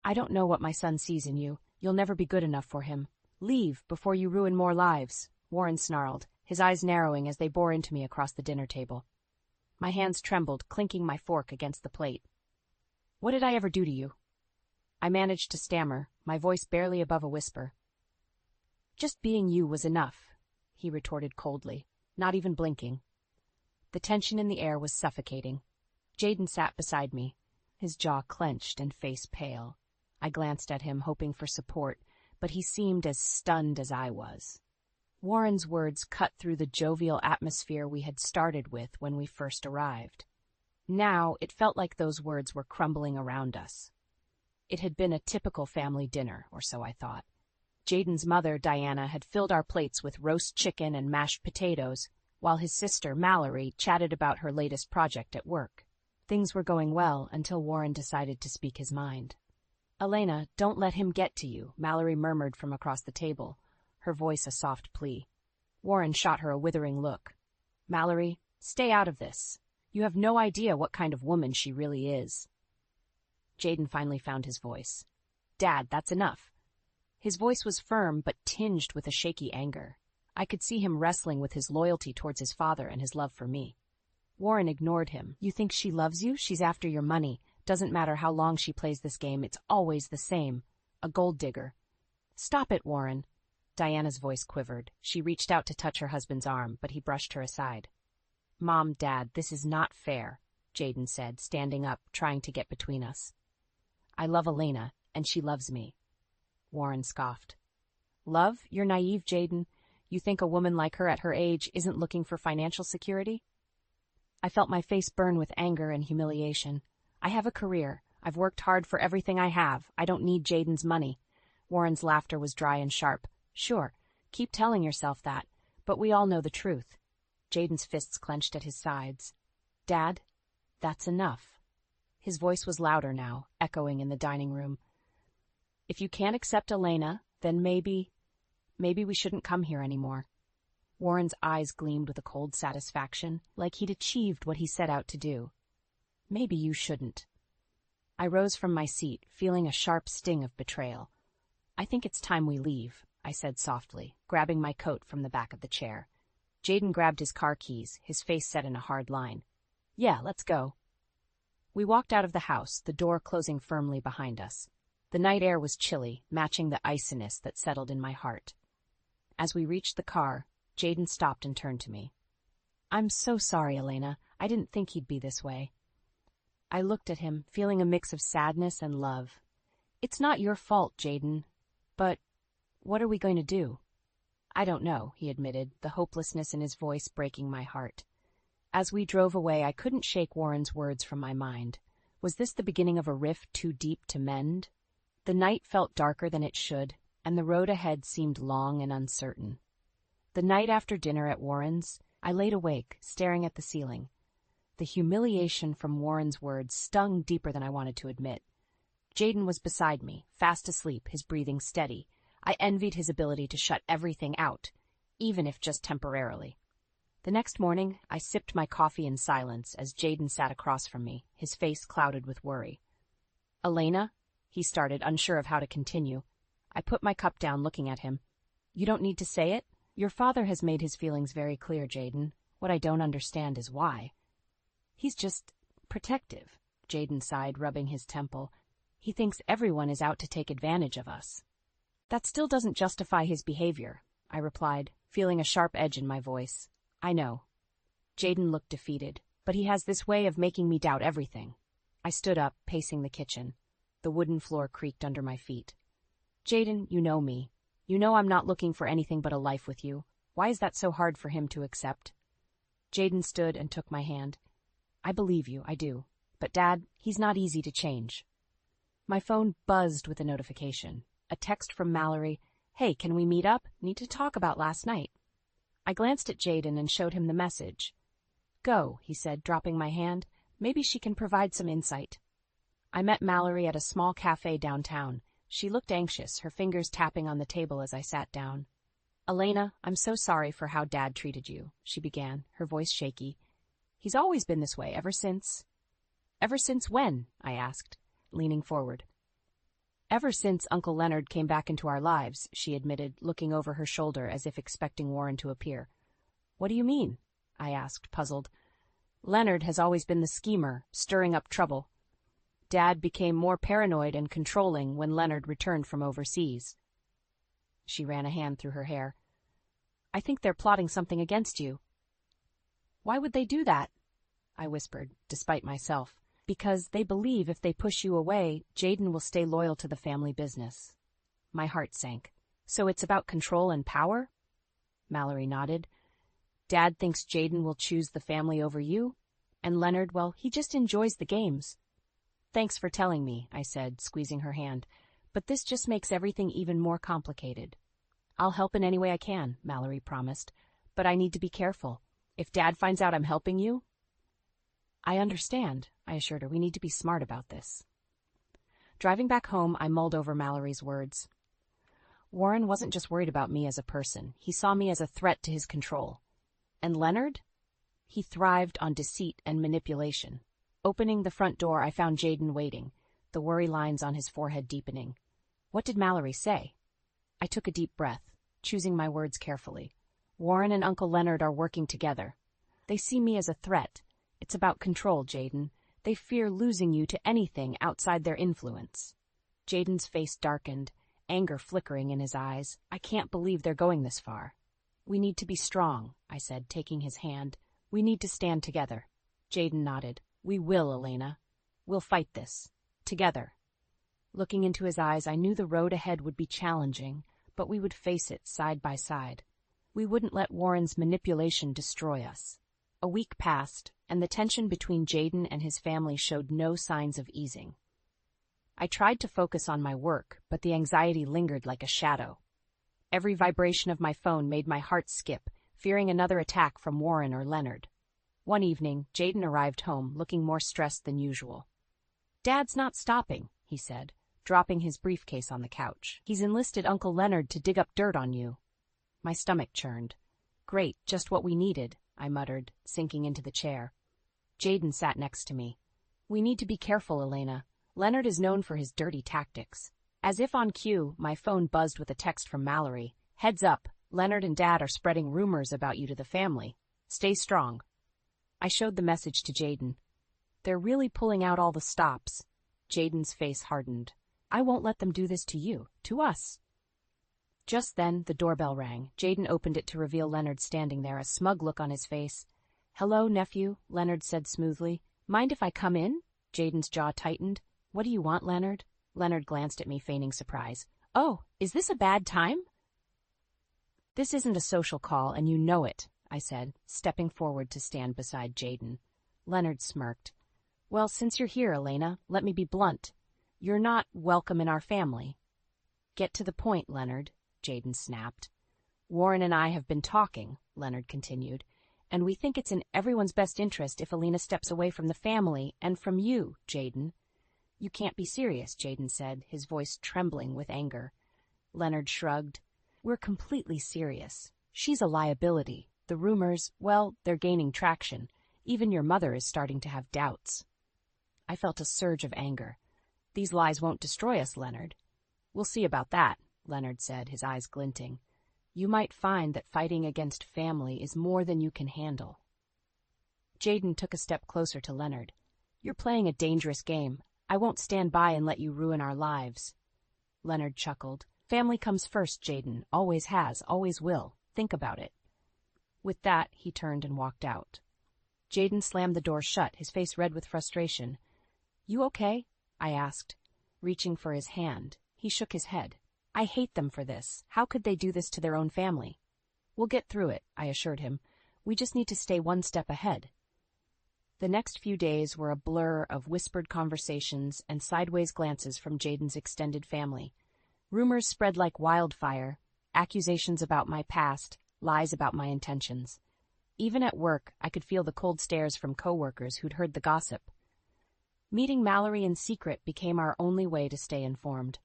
I don't know what my son sees in you. You'll never be good enough for him. Leave before you ruin more lives, Warren snarled, his eyes narrowing as they bore into me across the dinner table. My hands trembled, clinking my fork against the plate. What did I ever do to you? I managed to stammer, my voice barely above a whisper. Just being you was enough, he retorted coldly, not even blinking. The tension in the air was suffocating. Jayden sat beside me, his jaw clenched and face pale. I glanced at him, hoping for support, but he seemed as stunned as I was. Warren's words cut through the jovial atmosphere we had started with when we first arrived. Now it felt like those words were crumbling around us. It had been a typical family dinner, or so I thought. Jayden's mother, Diana, had filled our plates with roast chicken and mashed potatoes, while his sister, Mallory, chatted about her latest project at work. Things were going well until Warren decided to speak his mind. Elena, don't let him get to you, Mallory murmured from across the table, her voice a soft plea. Warren shot her a withering look. Mallory, stay out of this. You have no idea what kind of woman she really is. Jayden finally found his voice. Dad, that's enough. His voice was firm but tinged with a shaky anger. I could see him wrestling with his loyalty towards his father and his love for me. Warren ignored him. You think she loves you? She's after your money. Doesn't matter how long she plays this game, it's always the same. A gold digger. Stop it, Warren. Diana's voice quivered. She reached out to touch her husband's arm, but he brushed her aside. Mom, Dad, this is not fair, Jayden said, standing up, trying to get between us. I love Elena, and she loves me. Warren scoffed. Love? You're naive, Jayden. You think a woman like her at her age isn't looking for financial security? I felt my face burn with anger and humiliation. I have a career. I've worked hard for everything I have. I don't need Jayden's money. Warren's laughter was dry and sharp. Sure, keep telling yourself that, but we all know the truth. Jayden's fists clenched at his sides. Dad, that's enough. His voice was louder now, echoing in the dining room. If you can't accept Elena, then maybe we shouldn't come here anymore. Warren's eyes gleamed with a cold satisfaction, like he'd achieved what he set out to do. Maybe you shouldn't. I rose from my seat, feeling a sharp sting of betrayal. I think it's time we leave, I said softly, grabbing my coat from the back of the chair. Jayden grabbed his car keys, his face set in a hard line. Yeah, let's go. We walked out of the house, the door closing firmly behind us. The night air was chilly, matching the iciness that settled in my heart. As we reached the car, Jayden stopped and turned to me. I'm so sorry, Elena. I didn't think he'd be this way. I looked at him, feeling a mix of sadness and love. It's not your fault, Jayden. But what are we going to do? I don't know, he admitted, the hopelessness in his voice breaking my heart. As we drove away, I couldn't shake Warren's words from my mind. Was this the beginning of a rift too deep to mend? The night felt darker than it should, and the road ahead seemed long and uncertain. The night after dinner at Warren's, I laid awake, staring at the ceiling. The humiliation from Warren's words stung deeper than I wanted to admit. Jayden was beside me, fast asleep, his breathing steady. I envied his ability to shut everything out, even if just temporarily. The next morning, I sipped my coffee in silence as Jayden sat across from me, his face clouded with worry. Elena, he started, unsure of how to continue. I put my cup down, looking at him. You don't need to say it? Your father has made his feelings very clear, Jayden. What I don't understand is why. He's just protective, Jayden sighed, rubbing his temple. He thinks everyone is out to take advantage of us. That still doesn't justify his behavior, I replied, feeling a sharp edge in my voice. I know. Jayden looked defeated, but he has this way of making me doubt everything. I stood up, pacing the kitchen. The wooden floor creaked under my feet. Jayden, you know me. You know I'm not looking for anything but a life with you. Why is that so hard for him to accept? Jayden stood and took my hand. I believe you, I do. But Dad, he's not easy to change. My phone buzzed with a notification. A text from Mallory. Hey, can we meet up? Need to talk about last night. I glanced at Jayden and showed him the message. Go, he said, dropping my hand. Maybe she can provide some insight. I met Mallory at a small cafe downtown. She looked anxious, her fingers tapping on the table as I sat down. Elena, I'm so sorry for how Dad treated you, she began, her voice shaky. He's always been this way, ever since. Ever since when? I asked, leaning forward. Ever since Uncle Leonard came back into our lives, she admitted, looking over her shoulder as if expecting Warren to appear. What do you mean? I asked, puzzled. Leonard has always been the schemer, stirring up trouble. Dad became more paranoid and controlling when Leonard returned from overseas. She ran a hand through her hair. I think they're plotting something against you. Why would they do that? I whispered, despite myself. Because they believe if they push you away, Jaden will stay loyal to the family business. My heart sank. So it's about control and power? Mallory nodded. Dad thinks Jaden will choose the family over you? And Leonard, well, he just enjoys the games. Thanks for telling me, I said, squeezing her hand. But this just makes everything even more complicated. I'll help in any way I can, Mallory promised. But I need to be careful. If Dad finds out I'm helping you... I understand, I assured her. We need to be smart about this. Driving back home, I mulled over Mallory's words. Warren wasn't just worried about me as a person. He saw me as a threat to his control. And Leonard? He thrived on deceit and manipulation. Opening the front door, I found Jaden waiting, the worry lines on his forehead deepening. What did Mallory say? I took a deep breath, choosing my words carefully. Warren and Uncle Leonard are working together. They see me as a threat. It's about control, Jaden. They fear losing you to anything outside their influence. Jaden's face darkened, anger flickering in his eyes. I can't believe they're going this far. We need to be strong, I said, taking his hand. We need to stand together. Jaden nodded. We will, Elena. We'll fight this. Together. Looking into his eyes, I knew the road ahead would be challenging, but we would face it side by side. We wouldn't let Warren's manipulation destroy us. A week passed, and the tension between Jaden and his family showed no signs of easing. I tried to focus on my work, but the anxiety lingered like a shadow. Every vibration of my phone made my heart skip, fearing another attack from Warren or Leonard. One evening, Jaden arrived home, looking more stressed than usual. Dad's not stopping, he said, dropping his briefcase on the couch. He's enlisted Uncle Leonard to dig up dirt on you. My stomach churned. Great, just what we needed, I muttered, sinking into the chair. Jaden sat next to me. We need to be careful, Elena. Leonard is known for his dirty tactics. As if on cue, my phone buzzed with a text from Mallory. Heads up, Leonard and Dad are spreading rumors about you to the family. Stay strong. I showed the message to Jaden. They're really pulling out all the stops. Jaden's face hardened. I won't let them do this to you, to us. Just then, the doorbell rang. Jaden opened it to reveal Leonard standing there, a smug look on his face. Hello, nephew, Leonard said smoothly. Mind if I come in? Jaden's jaw tightened. What do you want, Leonard? Leonard glanced at me, feigning surprise. Oh, is this a bad time? This isn't a social call, and you know it, I said, stepping forward to stand beside Jaden. Leonard smirked. Well, since you're here, Elena, let me be blunt. You're not welcome in our family. Get to the point, Leonard, Jaden snapped. Warren and I have been talking, Leonard continued, and we think it's in everyone's best interest if Elena steps away from the family and from you, Jaden. You can't be serious, Jaden said, his voice trembling with anger. Leonard shrugged. We're completely serious. She's a liability. The rumors, well, they're gaining traction. Even your mother is starting to have doubts. I felt a surge of anger. These lies won't destroy us, Leonard. We'll see about that, Leonard said, his eyes glinting. You might find that fighting against family is more than you can handle. Jaden took a step closer to Leonard. You're playing a dangerous game. I won't stand by and let you ruin our lives. Leonard chuckled. Family comes first, Jaden. Always has, always will. Think about it. With that, he turned and walked out. Jaden slammed the door shut, his face red with frustration. You okay? I asked, reaching for his hand. He shook his head. I hate them for this. How could they do this to their own family? We'll get through it, I assured him. We just need to stay one step ahead. The next few days were a blur of whispered conversations and sideways glances from Jaden's extended family. Rumors spread like wildfire, accusations about my past, lies about my intentions. Even at work, I could feel the cold stares from coworkers who'd heard the gossip. Meeting Mallory in secret became our only way to stay informed.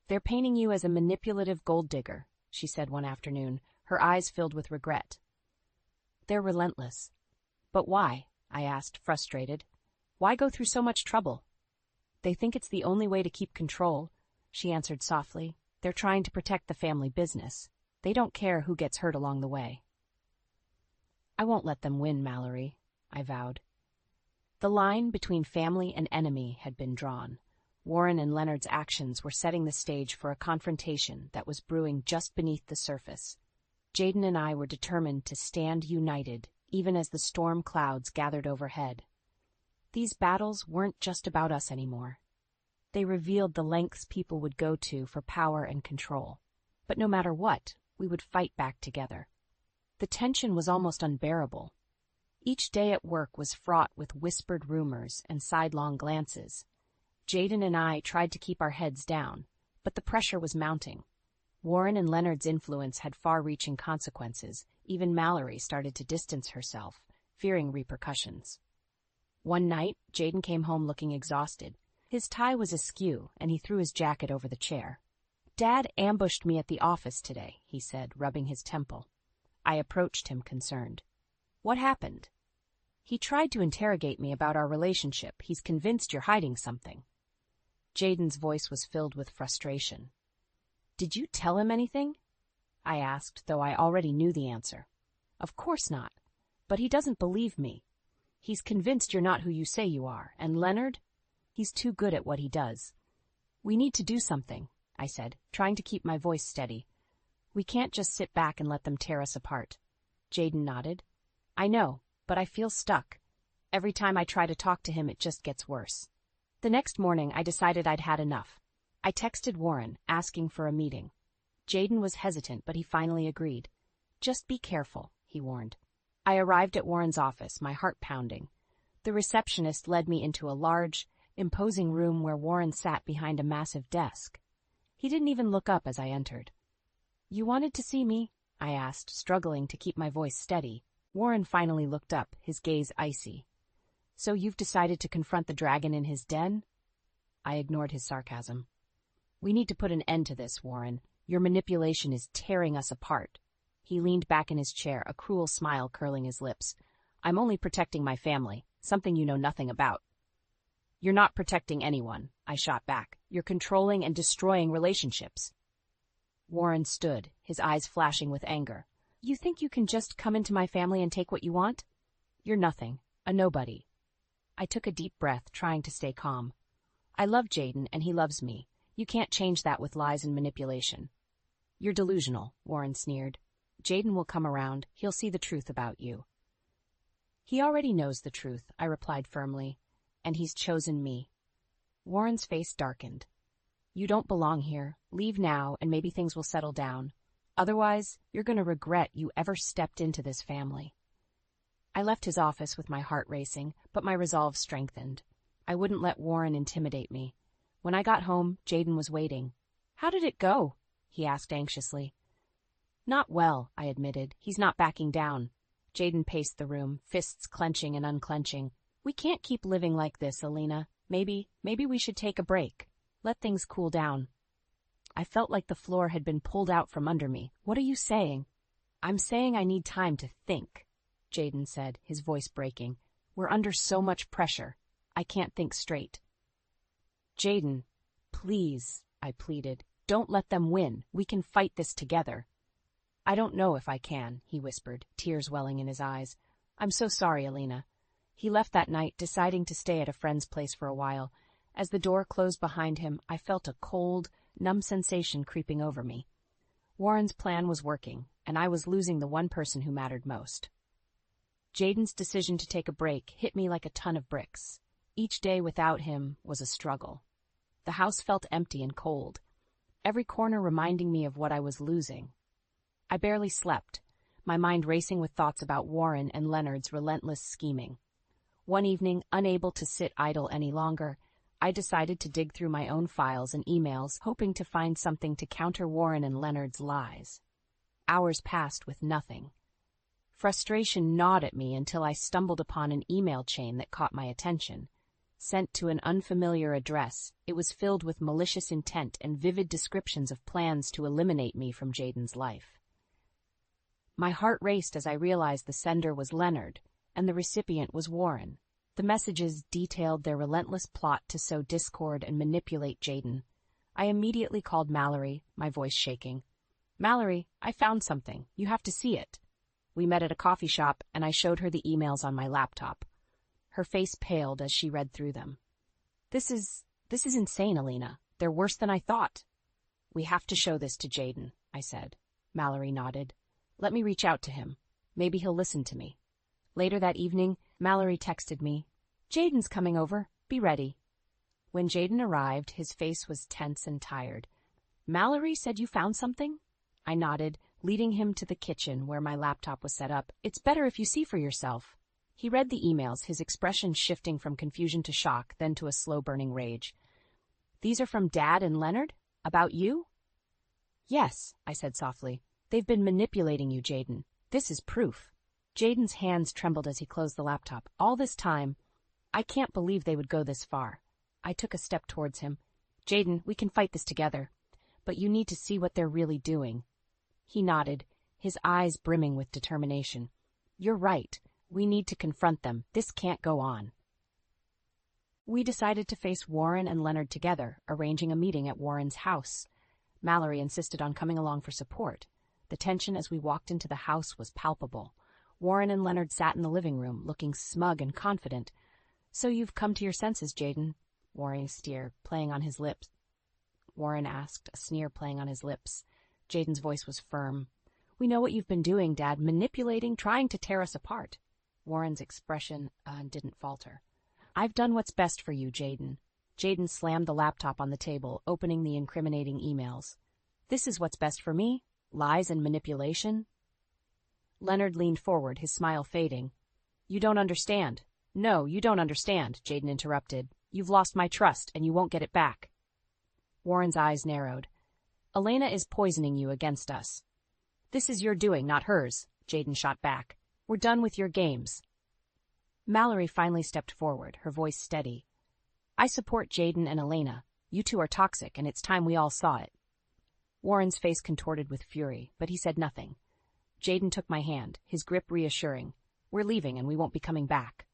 They're painting you as a manipulative gold digger, she said one afternoon, her eyes filled with regret. They're relentless. But why? I asked, frustrated. Why go through so much trouble? They think it's the only way to keep control. she answered softly. They're trying to protect the family business. They don't care who gets hurt along the way. I won't let them win, Mallory, I vowed. The line between family and enemy had been drawn. Warren and Leonard's actions were setting the stage for a confrontation that was brewing just beneath the surface. Jayden and I were determined to stand united, even as the storm clouds gathered overhead. These battles weren't just about us anymore. They revealed the lengths people would go to for power and control. But no matter what, we would fight back together. The tension was almost unbearable. Each day at work was fraught with whispered rumors and sidelong glances. Jayden and I tried to keep our heads down, but the pressure was mounting. Warren and Leonard's influence had far-reaching consequences. Even Mallory started to distance herself, fearing repercussions. One night, Jayden came home looking exhausted. His tie was askew, and he threw his jacket over the chair. "Dad ambushed me at the office today," he said, rubbing his temple. I approached him, concerned. "What happened?" "He tried to interrogate me about our relationship. He's convinced you're hiding something." Jayden's voice was filled with frustration. "Did you tell him anything?" I asked, though I already knew the answer. "Of course not. But he doesn't believe me. He's convinced you're not who you say you are, and Leonard? He's too good at what he does." "We need to do something," I said, trying to keep my voice steady. "We can't just sit back and let them tear us apart." Jayden nodded. "I know, but I feel stuck. Every time I try to talk to him, it just gets worse." The next morning, I decided I'd had enough. I texted Warren, asking for a meeting. Jayden was hesitant, but he finally agreed. "Just be careful," he warned. I arrived at Warren's office, my heart pounding. The receptionist led me into a large, imposing room where Warren sat behind a massive desk. He didn't even look up as I entered. "You wanted to see me?" I asked, struggling to keep my voice steady. Warren finally looked up, his gaze icy. "So you've decided to confront the dragon in his den?" I ignored his sarcasm. "We need to put an end to this, Warren. Your manipulation is tearing us apart." He leaned back in his chair, a cruel smile curling his lips. "I'm only protecting my family, something you know nothing about." "You're not protecting anyone," I shot back. "You're controlling and destroying relationships." Warren stood, his eyes flashing with anger. "You think you can just come into my family and take what you want? You're nothing, a nobody." I took a deep breath, trying to stay calm. "I love Jayden, and he loves me. You can't change that with lies and manipulation." "You're delusional," Warren sneered. "Jayden will come around. He'll see the truth about you." "He already knows the truth," I replied firmly. "And he's chosen me." Warren's face darkened. "You don't belong here. Leave now, and maybe things will settle down. Otherwise, you're going to regret you ever stepped into this family." I left his office with my heart racing, but my resolve strengthened. I wouldn't let Warren intimidate me. When I got home, Jayden was waiting. "How did it go?" he asked anxiously. "Not well," I admitted. "He's not backing down." Jayden paced the room, fists clenching and unclenching. "We can't keep living like this, Alina. Maybe we should take a break. Let things cool down." I felt like the floor had been pulled out from under me. "What are you saying?" "I'm saying I need time to think," Jayden said, his voice breaking. "We're under so much pressure. I can't think straight." "Jayden, please," I pleaded. "Don't let them win. We can fight this together." "I don't know if I can," he whispered, tears welling in his eyes. "I'm so sorry, Alina." He left that night, deciding to stay at a friend's place for a while. As the door closed behind him, I felt a cold, numb sensation creeping over me. Warren's plan was working, and I was losing the one person who mattered most. Jayden's decision to take a break hit me like a ton of bricks. Each day without him was a struggle. The house felt empty and cold, every corner reminding me of what I was losing. I barely slept, my mind racing with thoughts about Warren and Leonard's relentless scheming. One evening, unable to sit idle any longer, I decided to dig through my own files and emails, hoping to find something to counter Warren and Leonard's lies. Hours passed with nothing. Frustration gnawed at me until I stumbled upon an email chain that caught my attention. Sent to an unfamiliar address, it was filled with malicious intent and vivid descriptions of plans to eliminate me from Jayden's life. My heart raced as I realized the sender was Leonard, and the recipient was Warren. The messages detailed their relentless plot to sow discord and manipulate Jayden. I immediately called Mallory, my voice shaking. Mallory, I found something. You have to see it. We met at a coffee shop, and I showed her the emails on my laptop. Her face paled as she read through them. This is insane, Elena. They're worse than I thought. We have to show this to Jayden, I said. Mallory nodded. Let me reach out to him. Maybe he'll listen to me. Later that evening, Mallory texted me, Jayden's coming over. Be ready. When Jayden arrived, his face was tense and tired. Mallory said you found something? I nodded, leading him to the kitchen where my laptop was set up. It's better if you see for yourself. He read the emails, his expression shifting from confusion to shock, then to a slow-burning rage. These are from Dad and Leonard? About you? Yes, I said softly. They've been manipulating you, Jayden. This is proof. Jayden's hands trembled as he closed the laptop. All this time, I can't believe they would go this far. I took a step towards him. Jayden, we can fight this together. But you need to see what they're really doing. He nodded, his eyes brimming with determination. You're right. We need to confront them. This can't go on. We decided to face Warren and Leonard together, arranging a meeting at Warren's house. Mallory insisted on coming along for support. The tension as we walked into the house was palpable. Warren and Leonard sat in the living room, looking smug and confident. So you've come to your senses, Jayden? Warren asked, a sneer playing on his lips. Jayden's voice was firm. We know what you've been doing, Dad, manipulating, trying to tear us apart. Warren's expression didn't falter. I've done what's best for you, Jayden. Jayden slammed the laptop on the table, opening the incriminating emails. This is what's best for me? Lies and manipulation? Leonard leaned forward, his smile fading. You don't understand. No, you don't understand, Jayden interrupted. You've lost my trust, and you won't get it back. Warren's eyes narrowed. Elena is poisoning you against us. This is your doing, not hers, Jayden shot back. We're done with your games. Mallory finally stepped forward, her voice steady. I support Jayden and Elena. You two are toxic, and it's time we all saw it. Warren's face contorted with fury, but he said nothing. Jayden took my hand, his grip reassuring. We're leaving, and we won't be coming back.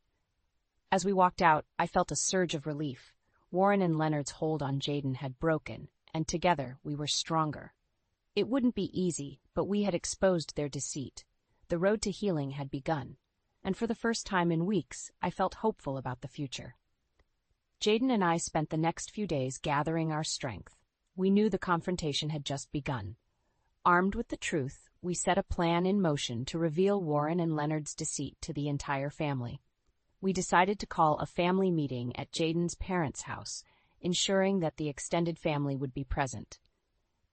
As we walked out, I felt a surge of relief. Warren and Leonard's hold on Jayden had broken, and together we were stronger. It wouldn't be easy, but we had exposed their deceit. The road to healing had begun, and for the first time in weeks, I felt hopeful about the future. Jayden and I spent the next few days gathering our strength. We knew the confrontation had just begun. Armed with the truth, we set a plan in motion to reveal Warren and Leonard's deceit to the entire family. We decided to call a family meeting at Jayden's parents' house, ensuring that the extended family would be present.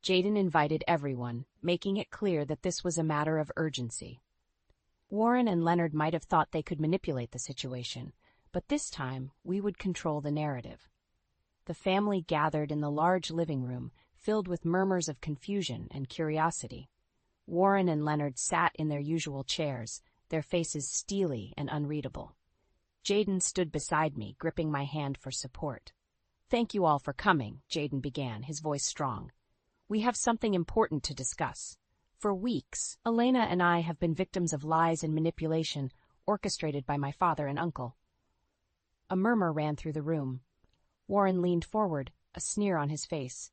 Jayden invited everyone, making it clear that this was a matter of urgency. Warren and Leonard might have thought they could manipulate the situation, but this time we would control the narrative. The family gathered in the large living room, filled with murmurs of confusion and curiosity. Warren and Leonard sat in their usual chairs, their faces steely and unreadable. Jayden stood beside me, gripping my hand for support. Thank you all for coming, Jayden began, his voice strong. We have something important to discuss. For weeks, Elena and I have been victims of lies and manipulation orchestrated by my father and uncle. A murmur ran through the room. Warren leaned forward, a sneer on his face.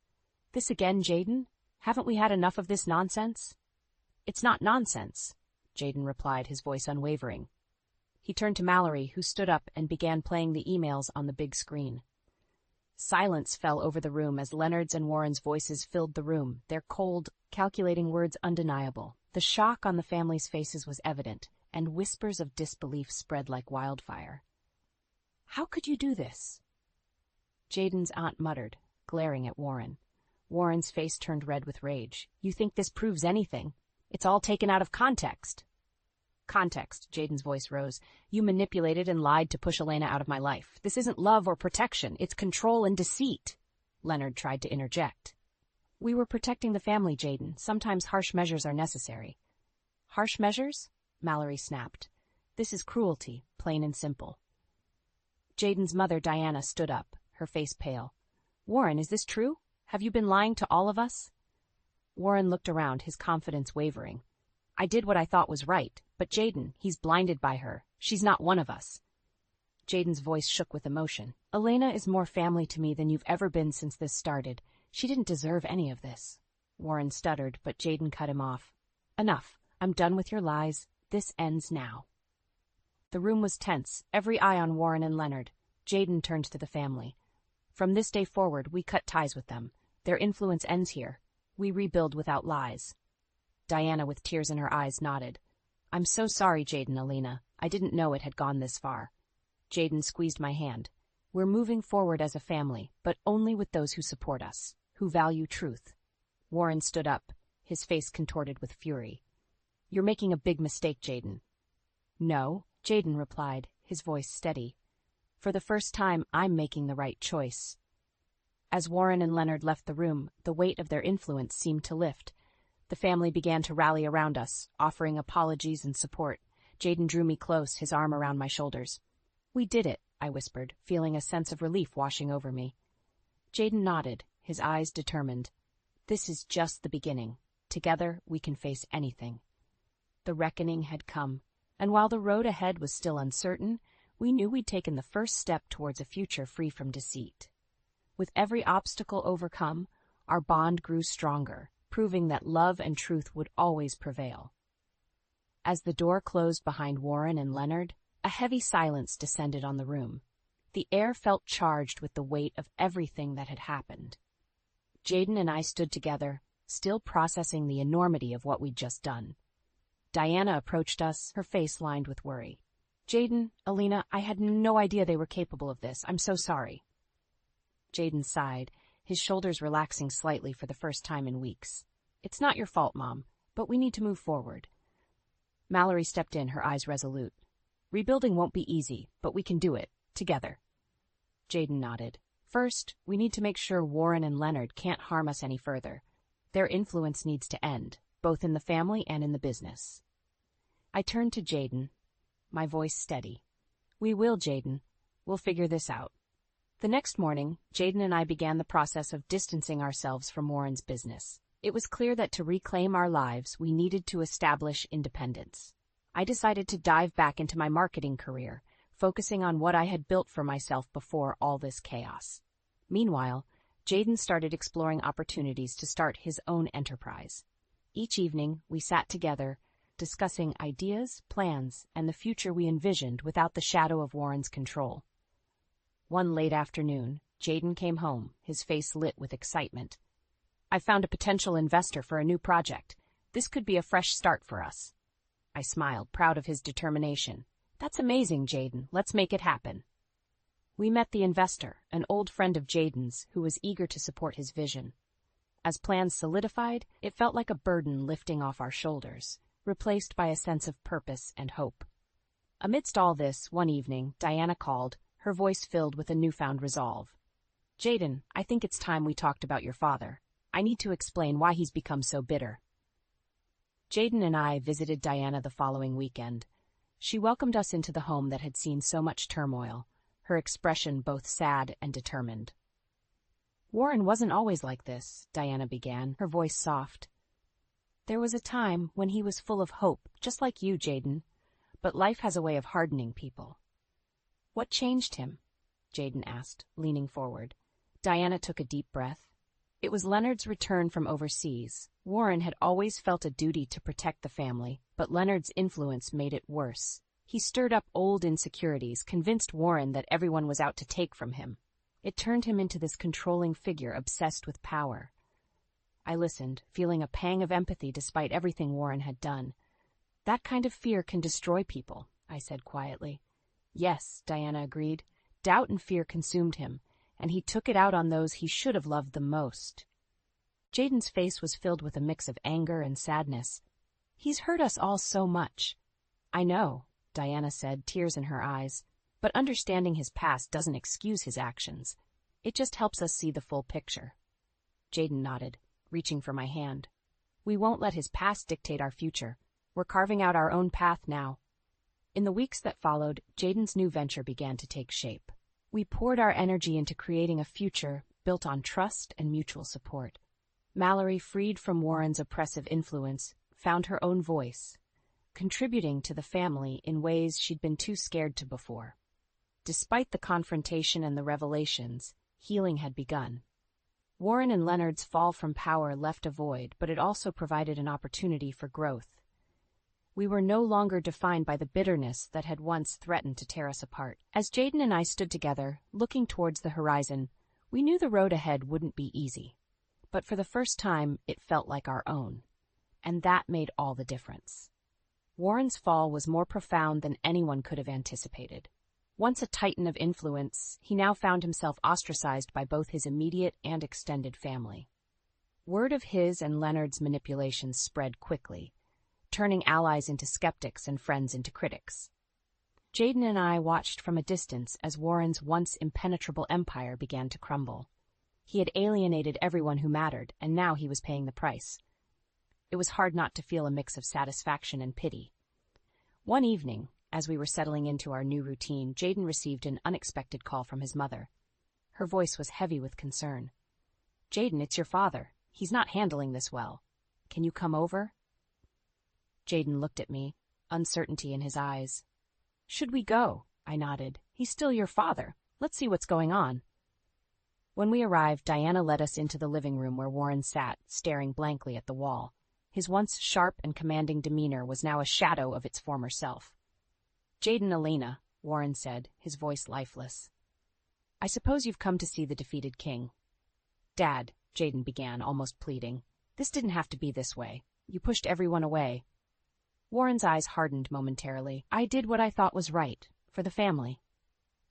This again, Jayden? Haven't we had enough of this nonsense? It's not nonsense, Jayden replied, his voice unwavering. He turned to Mallory, who stood up and began playing the emails on the big screen. Silence fell over the room as Leonard's and Warren's voices filled the room, their cold, calculating words undeniable. The shock on the family's faces was evident, and whispers of disbelief spread like wildfire. How could you do this? Jayden's aunt muttered, glaring at Warren. Warren's face turned red with rage. You think this proves anything? It's all taken out of context. Context, Jayden's voice rose. You manipulated and lied to push Elena out of my life. This isn't love or protection, it's control and deceit. Leonard tried to interject. We were protecting the family, Jayden. Sometimes harsh measures are necessary. Harsh measures? Mallory snapped. This is cruelty, plain and simple. Jayden's mother, Diana, stood up, her face pale. Warren, is this true? Have you been lying to all of us? Warren looked around, his confidence wavering. I did what I thought was right, but Jayden, he's blinded by her. She's not one of us. Jayden's voice shook with emotion. Elena is more family to me than you've ever been since this started. She didn't deserve any of this. Warren stuttered, but Jayden cut him off. Enough. I'm done with your lies. This ends now. The room was tense, every eye on Warren and Leonard. Jayden turned to the family. From this day forward, we cut ties with them. Their influence ends here. We rebuild without lies. Diana, with tears in her eyes, nodded. I'm so sorry, Jayden, Alina. I didn't know it had gone this far. Jayden squeezed my hand. We're moving forward as a family, but only with those who support us, who value truth. Warren stood up, his face contorted with fury. You're making a big mistake, Jayden. No, Jayden replied, his voice steady. For the first time, I'm making the right choice. As Warren and Leonard left the room, the weight of their influence seemed to lift. The family began to rally around us, offering apologies and support. Jayden drew me close, his arm around my shoulders. We did it, I whispered, feeling a sense of relief washing over me. Jayden nodded, his eyes determined. This is just the beginning. Together, we can face anything. The reckoning had come, and while the road ahead was still uncertain, we knew we'd taken the first step towards a future free from deceit. With every obstacle overcome, our bond grew stronger, proving that love and truth would always prevail. As the door closed behind Warren and Leonard, a heavy silence descended on the room. The air felt charged with the weight of everything that had happened. Jayden and I stood together, still processing the enormity of what we'd just done. Diana approached us, her face lined with worry. Jayden, Alina, I had no idea they were capable of this. I'm so sorry. Jayden sighed, his shoulders relaxing slightly for the first time in weeks. It's not your fault, Mom, but we need to move forward. Mallory stepped in, her eyes resolute. Rebuilding won't be easy, but we can do it, together. Jayden nodded. First, we need to make sure Warren and Leonard can't harm us any further. Their influence needs to end, both in the family and in the business. I turned to Jayden, my voice steady. We will, Jayden. We'll figure this out. The next morning, Jayden and I began the process of distancing ourselves from Warren's business. It was clear that to reclaim our lives, we needed to establish independence. I decided to dive back into my marketing career, focusing on what I had built for myself before all this chaos. Meanwhile, Jayden started exploring opportunities to start his own enterprise. Each evening, we sat together, discussing ideas, plans, and the future we envisioned without the shadow of Warren's control. One late afternoon, Jayden came home, his face lit with excitement. I found a potential investor for a new project. This could be a fresh start for us. I smiled, proud of his determination. That's amazing, Jayden. Let's make it happen. We met the investor, an old friend of Jayden's, who was eager to support his vision. As plans solidified, it felt like a burden lifting off our shoulders, replaced by a sense of purpose and hope. Amidst all this, one evening, Diana called, her voice filled with a newfound resolve. Jayden, I think it's time we talked about your father. I need to explain why he's become so bitter. Jayden and I visited Diana the following weekend. She welcomed us into the home that had seen so much turmoil, her expression both sad and determined. Warren wasn't always like this, Diana began, her voice soft. There was a time when he was full of hope, just like you, Jayden, but life has a way of hardening people. What changed him? Jayden asked, leaning forward. Diana took a deep breath. It was Leonard's return from overseas. Warren had always felt a duty to protect the family, but Leonard's influence made it worse. He stirred up old insecurities, convinced Warren that everyone was out to take from him. It turned him into this controlling figure obsessed with power. I listened, feeling a pang of empathy despite everything Warren had done. That kind of fear can destroy people, I said quietly. Yes, Diana agreed. Doubt and fear consumed him, and he took it out on those he should have loved the most. Jayden's face was filled with a mix of anger and sadness. He's hurt us all so much. I know, Diana said, tears in her eyes, but understanding his past doesn't excuse his actions. It just helps us see the full picture. Jayden nodded, reaching for my hand. We won't let his past dictate our future. We're carving out our own path now. In the weeks that followed, Jayden's new venture began to take shape. We poured our energy into creating a future built on trust and mutual support. Mallory, freed from Warren's oppressive influence, found her own voice, contributing to the family in ways she'd been too scared to before. Despite the confrontation and the revelations, healing had begun. Warren and Leonard's fall from power left a void, but it also provided an opportunity for growth. We were no longer defined by the bitterness that had once threatened to tear us apart. As Jaden and I stood together, looking towards the horizon, we knew the road ahead wouldn't be easy. But for the first time, it felt like our own. And that made all the difference. Warren's fall was more profound than anyone could have anticipated. Once a titan of influence, he now found himself ostracized by both his immediate and extended family. Word of his and Leonard's manipulations spread quickly, turning allies into skeptics and friends into critics. Jaden and I watched from a distance as Warren's once impenetrable empire began to crumble. He had alienated everyone who mattered, and now he was paying the price. It was hard not to feel a mix of satisfaction and pity. One evening, as we were settling into our new routine, Jaden received an unexpected call from his mother. Her voice was heavy with concern. "Jaden, it's your father. He's not handling this well. Can you come over?" Jaden looked at me, uncertainty in his eyes. "Should we go?" I nodded. "He's still your father. Let's see what's going on." When we arrived, Diana led us into the living room where Warren sat, staring blankly at the wall. His once sharp and commanding demeanor was now a shadow of its former self. "Jaden, Elena," Warren said, his voice lifeless. "I suppose you've come to see the defeated king." "Dad," Jaden began, almost pleading, "this didn't have to be this way. You pushed everyone away." Warren's eyes hardened momentarily. "I did what I thought was right, for the family."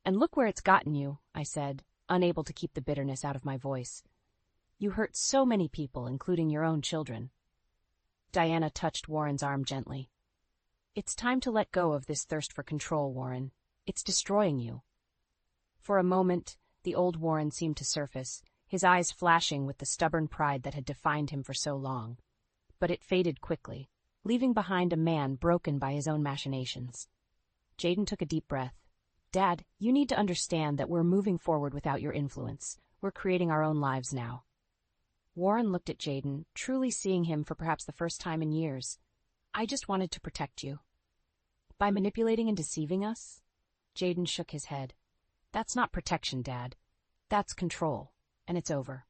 "And look where it's gotten you," I said, unable to keep the bitterness out of my voice. "You hurt so many people, including your own children." Diana touched Warren's arm gently. "It's time to let go of this thirst for control, Warren. It's destroying you." For a moment, the old Warren seemed to surface, his eyes flashing with the stubborn pride that had defined him for so long. But it faded quickly, leaving behind a man broken by his own machinations. Jaden took a deep breath. "Dad, you need to understand that we're moving forward without your influence. We're creating our own lives now." Warren looked at Jaden, truly seeing him for perhaps the first time in years. "I just wanted to protect you." "By manipulating and deceiving us?" Jaden shook his head. "That's not protection, Dad. That's control, and it's over."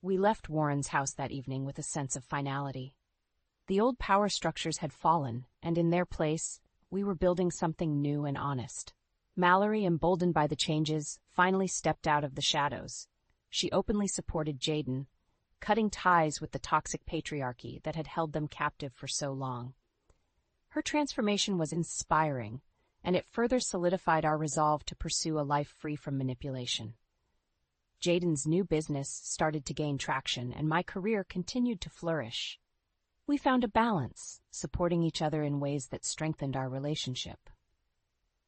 We left Warren's house that evening with a sense of finality. The old power structures had fallen, and in their place, we were building something new and honest. Mallory, emboldened by the changes, finally stepped out of the shadows. She openly supported Jaden, cutting ties with the toxic patriarchy that had held them captive for so long. Her transformation was inspiring, and it further solidified our resolve to pursue a life free from manipulation. Jaden's new business started to gain traction, and my career continued to flourish. We found a balance, supporting each other in ways that strengthened our relationship.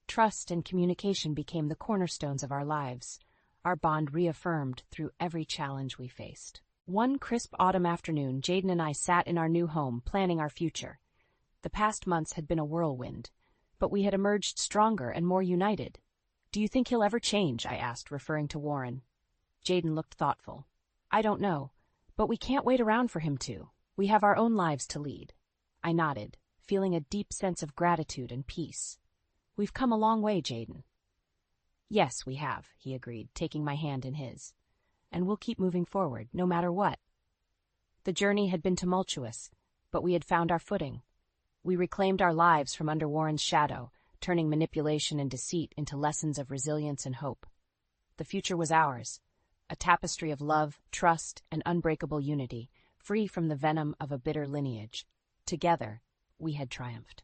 Trust and communication became the cornerstones of our lives, our bond reaffirmed through every challenge we faced. One crisp autumn afternoon, Jaden and I sat in our new home, planning our future. The past months had been a whirlwind, but we had emerged stronger and more united. "Do you think he'll ever change?" I asked, referring to Warren. Jaden looked thoughtful. "I don't know, but we can't wait around for him to. We have our own lives to lead." I nodded, feeling a deep sense of gratitude and peace. "We've come a long way, Jaden." "Yes, we have," he agreed, taking my hand in his. "And we'll keep moving forward, no matter what." The journey had been tumultuous, but we had found our footing. We reclaimed our lives from under Warren's shadow, turning manipulation and deceit into lessons of resilience and hope. The future was ours, a tapestry of love, trust, and unbreakable unity, free from the venom of a bitter lineage. Together, we had triumphed.